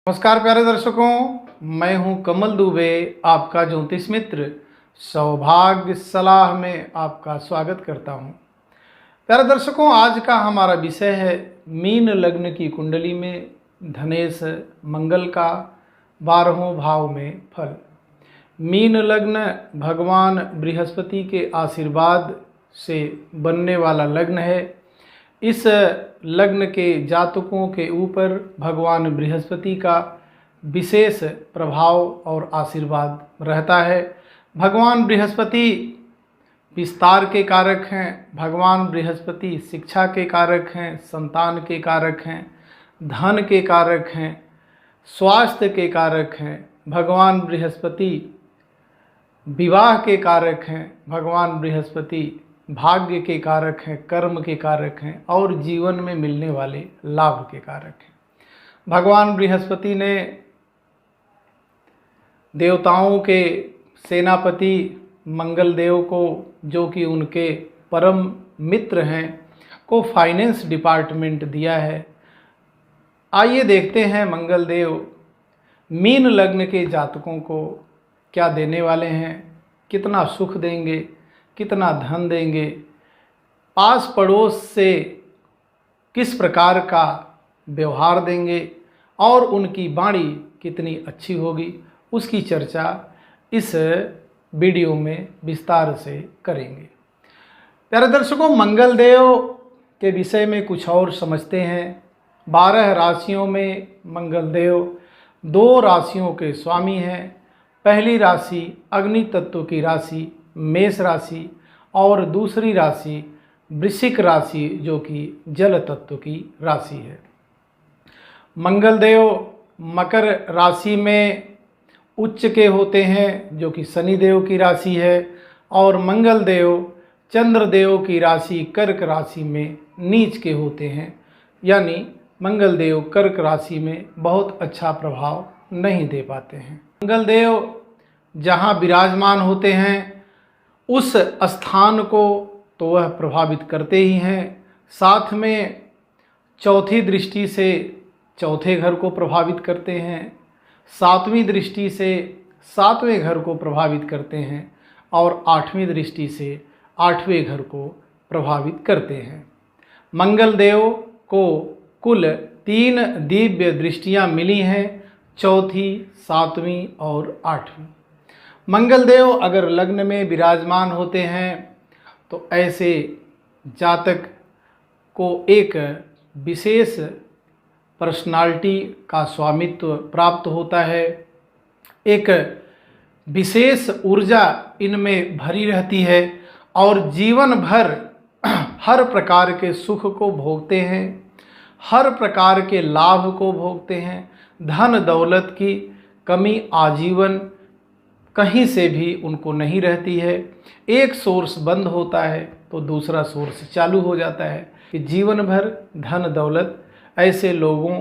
नमस्कार प्यारे दर्शकों, मैं हूं कमल दुबे, आपका ज्योतिष मित्र। सौभाग्य सलाह में आपका स्वागत करता हूं। प्यारे दर्शकों, आज का हमारा विषय है मीन लग्न की कुंडली में धनेश मंगल का 12वें भाव में फल। मीन लग्न भगवान बृहस्पति के आशीर्वाद से बनने वाला लग्न है। इस लग्न के जातकों के ऊपर भगवान बृहस्पति का विशेष प्रभाव और आशीर्वाद रहता है। भगवान बृहस्पति विस्तार के कारक हैं, भगवान बृहस्पति शिक्षा के कारक हैं, संतान के कारक हैं, धन के कारक हैं, स्वास्थ्य के कारक हैं, भगवान बृहस्पति विवाह के कारक हैं, भगवान बृहस्पति भाग्य के कारक हैं, कर्म के कारक हैं और जीवन में मिलने वाले लाभ के कारक हैं। भगवान बृहस्पति ने देवताओं के सेनापति मंगल देव को, जो कि उनके परम मित्र हैं, को फाइनेंस डिपार्टमेंट दिया है। आइए देखते हैं मंगल देव मीन लग्न के जातकों को क्या देने वाले हैं, कितना सुख देंगे, कितना धन देंगे, पास पड़ोस से किस प्रकार का व्यवहार देंगे और उनकी वाणी कितनी अच्छी होगी, उसकी चर्चा इस वीडियो में विस्तार से करेंगे। प्यारे दर्शकों, मंगल देव के विषय में कुछ और समझते हैं। 12 राशियों में मंगल देव 2 राशियों के स्वामी हैं। पहली राशि अग्नि तत्व की राशि मेष राशि और दूसरी राशि वृश्चिक राशि, जो कि जल तत्व की राशि है। मंगल देव मकर राशि में उच्च के होते हैं, जो कि शनि देव की राशि है, और मंगल देव चंद्र देव की राशि कर्क राशि में नीच के होते हैं। यानी मंगल देव कर्क राशि में बहुत अच्छा प्रभाव नहीं दे पाते हैं। मंगल देव जहाँ विराजमान होते हैं उस स्थान को तो वह प्रभावित करते ही हैं, साथ में चौथी दृष्टि से चौथे घर को प्रभावित करते हैं, 7वीं दृष्टि से 7वें घर को प्रभावित करते हैं और 8वीं दृष्टि से 8वें घर को प्रभावित करते हैं। मंगल देव को कुल 3 दिव्य दृष्टियां मिली हैं, चौथी, 7वीं और 8वीं। मंगल देव अगर लग्न में विराजमान होते हैं तो ऐसे जातक को एक विशेष पर्सनालिटी का स्वामित्व प्राप्त होता है। एक विशेष ऊर्जा इनमें भरी रहती है और जीवन भर हर प्रकार के सुख को भोगते हैं, हर प्रकार के लाभ को भोगते हैं। धन दौलत की कमी आजीवन कहीं से भी उनको नहीं रहती है। एक सोर्स बंद होता है तो दूसरा सोर्स चालू हो जाता है कि जीवन भर धन दौलत ऐसे लोगों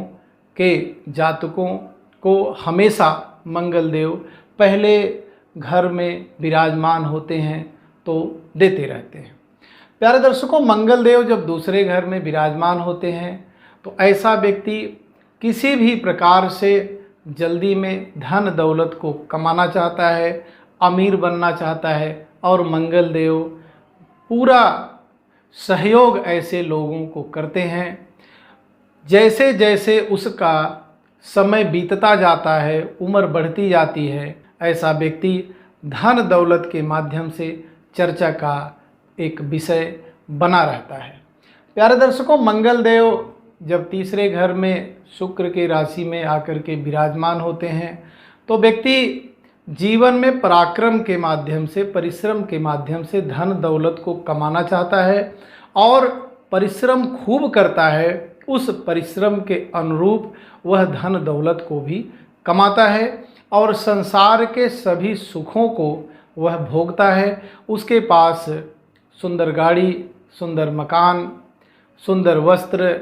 के जातकों को हमेशा मंगल देव पहले घर में विराजमान होते हैं तो देते रहते हैं। प्यारे दर्शकों, मंगल देव जब दूसरे घर में विराजमान होते हैं तो ऐसा व्यक्ति किसी भी प्रकार से जल्दी में धन दौलत को कमाना चाहता है, अमीर बनना चाहता है और मंगल देव पूरा सहयोग ऐसे लोगों को करते हैं। जैसे जैसे उसका समय बीतता जाता है, उम्र बढ़ती जाती है, ऐसा व्यक्ति धन दौलत के माध्यम से चर्चा का एक विषय बना रहता है। प्यारे दर्शकों, मंगल देव जब तीसरे घर में शुक्र के राशि में आकर के विराजमान होते हैं तो व्यक्ति जीवन में पराक्रम के माध्यम से, परिश्रम के माध्यम से धन दौलत को कमाना चाहता है और परिश्रम खूब करता है। उस परिश्रम के अनुरूप वह धन दौलत को भी कमाता है और संसार के सभी सुखों को वह भोगता है। उसके पास सुंदर गाड़ी, सुंदर मकान, सुंदर वस्त्र,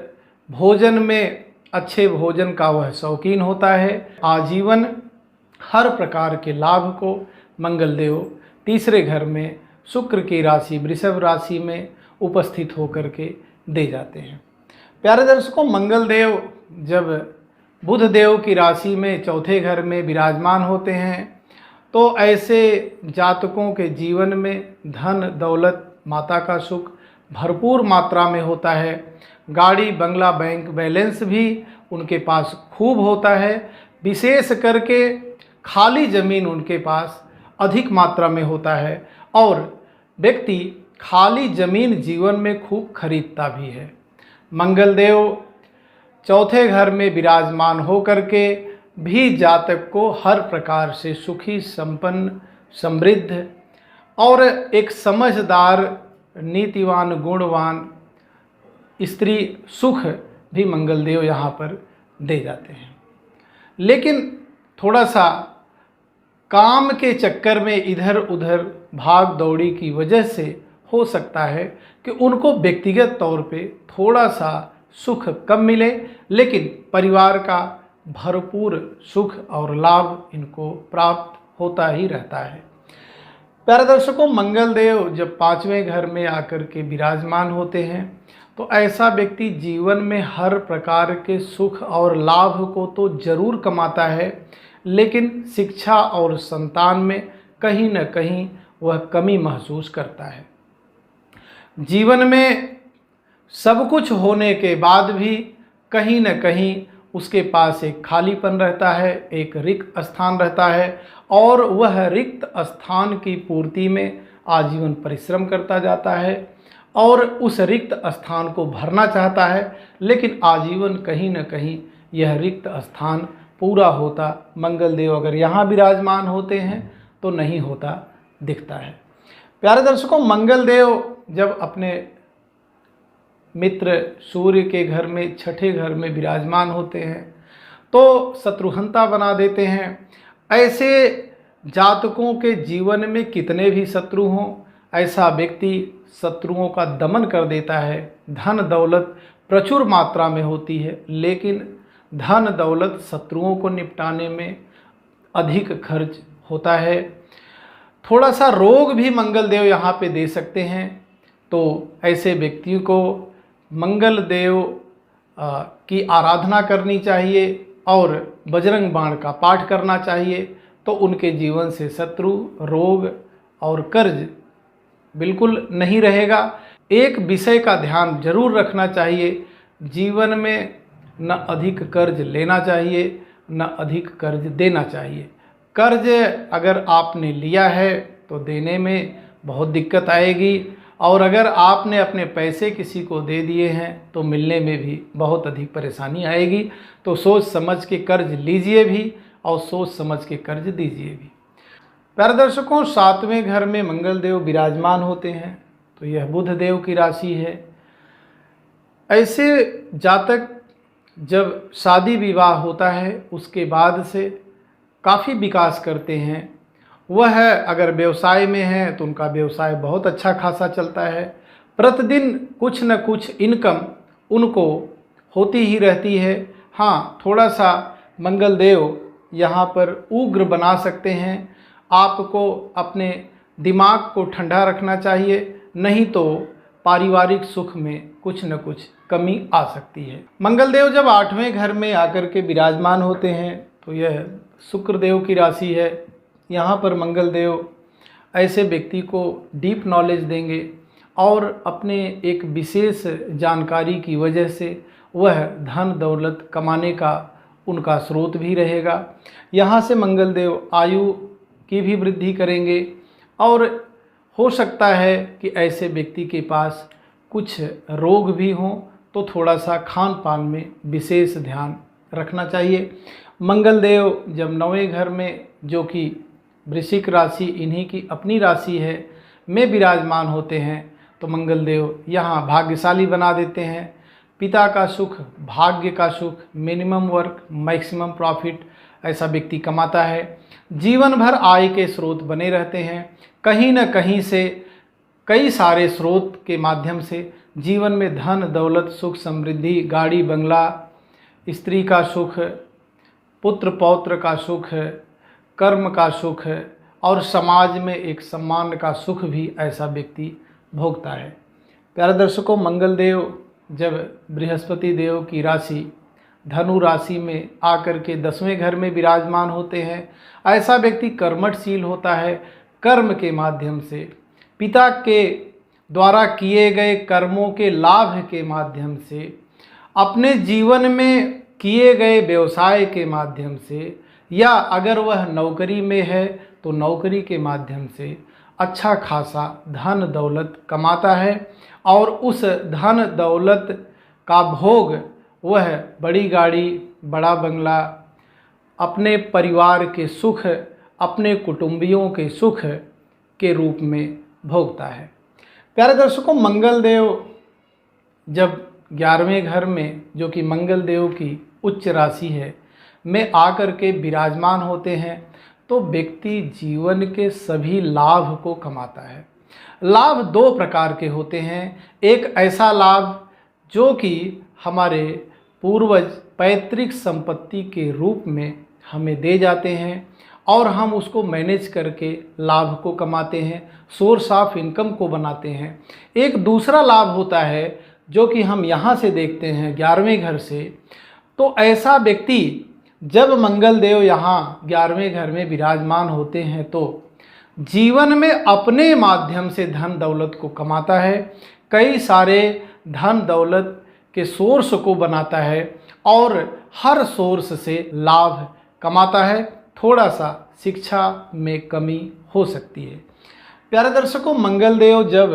भोजन में अच्छे भोजन का वह शौकीन होता है। आजीवन हर प्रकार के लाभ को मंगल देव तीसरे घर में शुक्र की राशि वृषभ राशि में उपस्थित होकर के दे जाते हैं। प्यारे दर्शकों, मंगल देव जब बुध देव की राशि में चौथे घर में विराजमान होते हैं तो ऐसे जातकों के जीवन में धन दौलत माता का सुख भरपूर मात्रा में होता है। गाड़ी बंगला बैंक बैलेंस भी उनके पास खूब होता है। विशेष करके खाली ज़मीन उनके पास अधिक मात्रा में होता है और व्यक्ति खाली ज़मीन जीवन में खूब खरीदता भी है। मंगलदेव चौथे घर में विराजमान होकर के भी जातक को हर प्रकार से सुखी संपन्न समृद्ध और एक समझदार नीतिवान गुणवान स्त्री सुख भी मंगलदेव यहाँ पर दे जाते हैं। लेकिन थोड़ा सा काम के चक्कर में इधर उधर भाग दौड़ी की वजह से हो सकता है कि उनको व्यक्तिगत तौर पे थोड़ा सा सुख कम मिले, लेकिन परिवार का भरपूर सुख और लाभ इनको प्राप्त होता ही रहता है। प्यारे दर्शकों, मंगलदेव जब पांचवें घर में आकर के विराजमान होते हैं तो ऐसा व्यक्ति जीवन में हर प्रकार के सुख और लाभ को तो जरूर कमाता है, लेकिन शिक्षा और संतान में कहीं न कहीं वह कमी महसूस करता है। जीवन में सब कुछ होने के बाद भी कहीं न कहीं उसके पास एक खालीपन रहता है, एक रिक्त स्थान रहता है और वह रिक्त स्थान की पूर्ति में आजीवन परिश्रम करता जाता है और उस रिक्त स्थान को भरना चाहता है, लेकिन आजीवन कहीं न कहीं यह रिक्त स्थान पूरा होता मंगलदेव अगर यहाँ विराजमान होते हैं तो नहीं होता दिखता है। प्यारे दर्शकों, मंगलदेव जब अपने मित्र सूर्य के घर में छठे घर में विराजमान होते हैं तो शत्रुहंता बना देते हैं। ऐसे जातकों के जीवन में कितने भी शत्रु हों, ऐसा व्यक्ति शत्रुओं का दमन कर देता है। धन दौलत प्रचुर मात्रा में होती है, लेकिन धन दौलत शत्रुओं को निपटाने में अधिक खर्च होता है। थोड़ा सा रोग भी मंगलदेव यहाँ पे दे सकते हैं, तो ऐसे व्यक्तियों को मंगलदेव की आराधना करनी चाहिए और बजरंग बाण का पाठ करना चाहिए, तो उनके जीवन से शत्रु रोग और कर्ज बिल्कुल नहीं रहेगा। एक विषय का ध्यान जरूर रखना चाहिए, जीवन में न अधिक कर्ज लेना चाहिए न अधिक कर्ज देना चाहिए। कर्ज अगर आपने लिया है तो देने में बहुत दिक्कत आएगी, और अगर आपने अपने पैसे किसी को दे दिए हैं तो मिलने में भी बहुत अधिक परेशानी आएगी। तो सोच समझ के कर्ज लीजिए भी और सोच समझ के कर्ज दीजिए भी। प्यारे दर्शकों, सातवें घर में मंगलदेव विराजमान होते हैं तो यह बुध देव की राशि है। ऐसे जातक जब शादी विवाह होता है उसके बाद से काफ़ी विकास करते हैं। वह अगर व्यवसाय में है तो उनका व्यवसाय बहुत अच्छा खासा चलता है। प्रतिदिन कुछ न कुछ इनकम उनको होती ही रहती है। हाँ, थोड़ा सा मंगलदेव यहाँ पर उग्र बना सकते हैं। आपको अपने दिमाग को ठंडा रखना चाहिए, नहीं तो पारिवारिक सुख में कुछ न कुछ कमी आ सकती है। मंगलदेव जब आठवें घर में आकर के विराजमान होते हैं तो यह शुक्रदेव की राशि है। यहाँ पर मंगलदेव ऐसे व्यक्ति को डीप नॉलेज देंगे और अपने एक विशेष जानकारी की वजह से वह धन दौलत कमाने का उनका स्रोत भी रहेगा। यहाँ से मंगलदेव आयु की भी वृद्धि करेंगे और हो सकता है कि ऐसे व्यक्ति के पास कुछ रोग भी हों तो थोड़ा सा खान पान में विशेष ध्यान रखना चाहिए। मंगलदेव जब नौवें घर में, जो कि वृश्चिक राशि इन्हीं की अपनी राशि है, में विराजमान होते हैं तो मंगलदेव यहाँ भाग्यशाली बना देते हैं। पिता का सुख, भाग्य का सुख, मिनिमम वर्क मैक्सिमम प्रॉफिट ऐसा व्यक्ति कमाता है। जीवन भर आय के स्रोत बने रहते हैं। कहीं न कहीं से कई सारे स्रोत के माध्यम से जीवन में धन दौलत सुख समृद्धि, गाड़ी बंगला, स्त्री का सुख, पुत्र पौत्र का सुख, कर्म का सुख और समाज में एक सम्मान का सुख भी ऐसा व्यक्ति भोगता है। प्यारे दर्शकों, मंगलदेव जब बृहस्पति देव की राशि धनु राशि में आकर के 10वें घर में विराजमान होते हैं। ऐसा व्यक्ति कर्मठशील होता है। कर्म के माध्यम से, पिता के द्वारा किए गए कर्मों के लाभ के माध्यम से, अपने जीवन में किए गए व्यवसाय के माध्यम से, या अगर वह नौकरी में है तो नौकरी के माध्यम से अच्छा खासा धन दौलत कमाता है और उस धन दौलत का भोग वह बड़ी गाड़ी, बड़ा बंगला, अपने परिवार के सुख, अपने कुटुंबियों के सुख के रूप में भोगता है। प्यारे दर्शकों, मंगल देव जब 11वें घर में, जो कि मंगल देव की उच्च राशि है, में आकर के विराजमान होते हैं तो व्यक्ति जीवन के सभी लाभ को कमाता है। लाभ दो प्रकार के होते हैं। एक ऐसा लाभ जो कि हमारे पूर्वज पैतृक संपत्ति के रूप में हमें दे जाते हैं और हम उसको मैनेज करके लाभ को कमाते हैं, सोर्स ऑफ इनकम को बनाते हैं। एक दूसरा लाभ होता है जो कि हम यहाँ से देखते हैं 11वें घर से। तो ऐसा व्यक्ति जब मंगल देव यहाँ 11वें घर में विराजमान होते हैं तो जीवन में अपने माध्यम से धन दौलत को कमाता है, कई सारे धन दौलत के सोर्स को बनाता है और हर सोर्स से लाभ कमाता है। थोड़ा सा शिक्षा में कमी हो सकती है। प्यारे दर्शकों, मंगल देव जब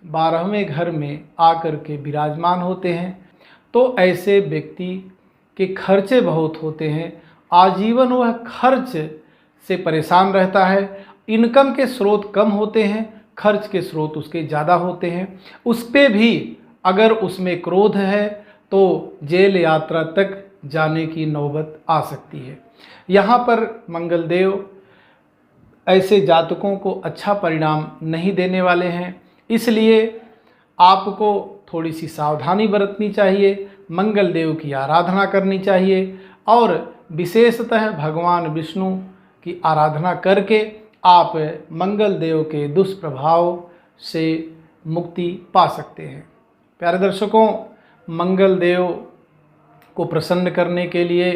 12वें घर में आकर के विराजमान होते हैं तो ऐसे व्यक्ति के खर्चे बहुत होते हैं। आजीवन वह खर्च से परेशान रहता है। इनकम के स्रोत कम होते हैं, खर्च के स्रोत उसके ज़्यादा होते हैं। उस पे भी अगर उसमें क्रोध है तो जेल यात्रा तक जाने की नौबत आ सकती है। यहाँ पर मंगल देव ऐसे जातकों को अच्छा परिणाम नहीं देने वाले हैं, इसलिए आपको थोड़ी सी सावधानी बरतनी चाहिए, मंगल देव की आराधना करनी चाहिए और विशेषतः भगवान विष्णु की आराधना करके आप मंगल देव के दुष्प्रभाव से मुक्ति पा सकते हैं। प्यारे दर्शकों, मंगल देव को प्रसन्न करने के लिए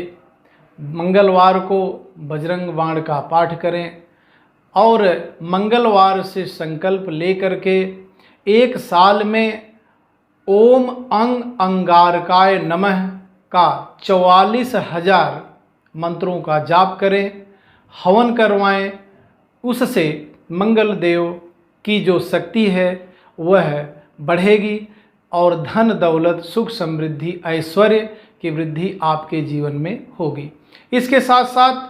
मंगलवार को बजरंग बाण का पाठ करें और मंगलवार से संकल्प लेकर के एक साल में ओम अंग अंगारकाय नमः का 44,000 मंत्रों का जाप करें, हवन करवाएं। उससे मंगल देव की जो शक्ति है वह बढ़ेगी और धन दौलत, सुख, समृद्धि, ऐश्वर्य की वृद्धि आपके जीवन में होगी। इसके साथ साथ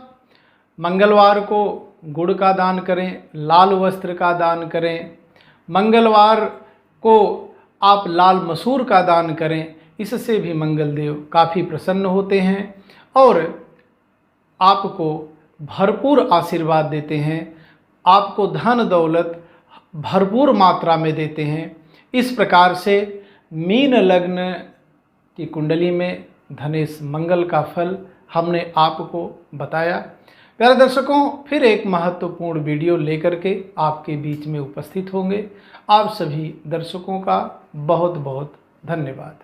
मंगलवार को गुड़ का दान करें, लाल वस्त्र का दान करें। मंगलवार को आप लाल मसूर का दान करें, इससे भी मंगल देव काफ़ी प्रसन्न होते हैं और आपको भरपूर आशीर्वाद देते हैं, आपको धन दौलत भरपूर मात्रा में देते हैं। इस प्रकार से मीन लग्न की कुंडली में धनेश मंगल का फल हमने आपको बताया। प्यारे दर्शकों, फिर एक महत्वपूर्ण वीडियो लेकर के आपके बीच में उपस्थित होंगे। आप सभी दर्शकों का बहुत बहुत धन्यवाद।